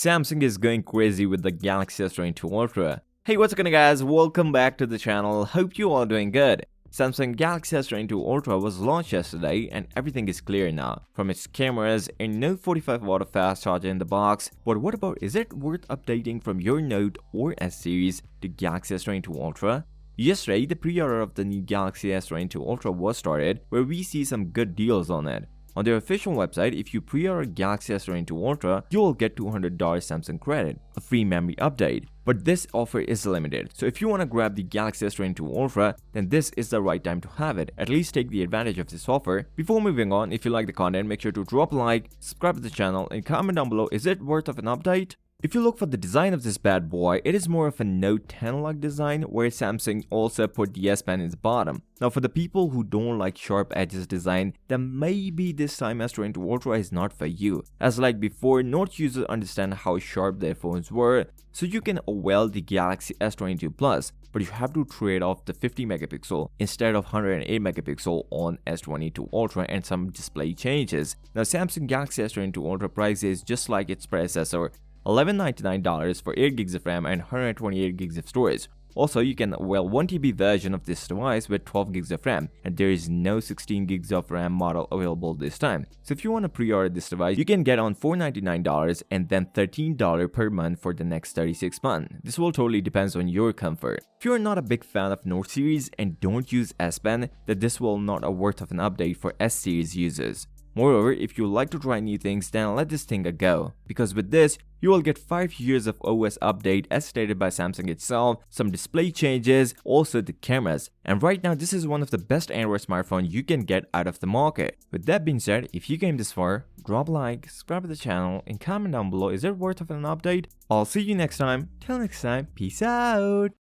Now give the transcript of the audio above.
Samsung is going crazy with the Galaxy S22 Ultra. Hey, what's going on guys, welcome back to the channel, hope you all doing good. Samsung Galaxy S22 Ultra was launched yesterday and everything is clear now. From its cameras and no 45 watt of fast charger in the box. But what about, is it worth updating from your Note or S series to Galaxy S22 Ultra? Yesterday, the pre-order of the new Galaxy S22 Ultra was started, where we see some good deals on it. On their official website, if you pre-order Galaxy S22 Ultra, you will get $200 Samsung credit, a free memory update. But this offer is limited, so if you want to grab the Galaxy S22 Ultra, then this is the right time to have it. At least take the advantage of this offer. Before moving on, if you like the content, make sure to drop a like, subscribe to the channel, and comment down below, is it worth of an update? If you look for the design of this bad boy, it is more of a Note 10-like design where Samsung also put the S Pen in the bottom. Now for the people who don't like sharp edges design, then maybe this time S22 Ultra is not for you. As like before, Note users understand how sharp their phones were, so you can avail the Galaxy S22 Plus, but you have to trade off the 50 megapixel instead of 108 megapixel on S22 Ultra and some display changes. Now Samsung Galaxy S22 Ultra price is just like its predecessor, $1199 for 8 gigs of RAM and 128 gigs of storage. Also, you can avail 1TB version of this device with 12 gigs of RAM, and there is no 16 gigs of RAM model available this time. So if you want to pre-order this device, you can get on $499 and then $13 per month for the next 36 months. This will totally depends on your comfort. If you are not a big fan of Note series and don't use S Pen, then this will not a worth of an update for S series users. Moreover, if you like to try new things, then let this thing a go, because with this, you will get 5 years of OS update as stated by Samsung itself, some display changes, also the cameras, and right now this is one of the best Android smartphone you can get out of the market. With that being said, if you came this far, drop a like, subscribe to the channel, and comment down below, is it worth of an update? I'll see you next time. Till next time, peace out!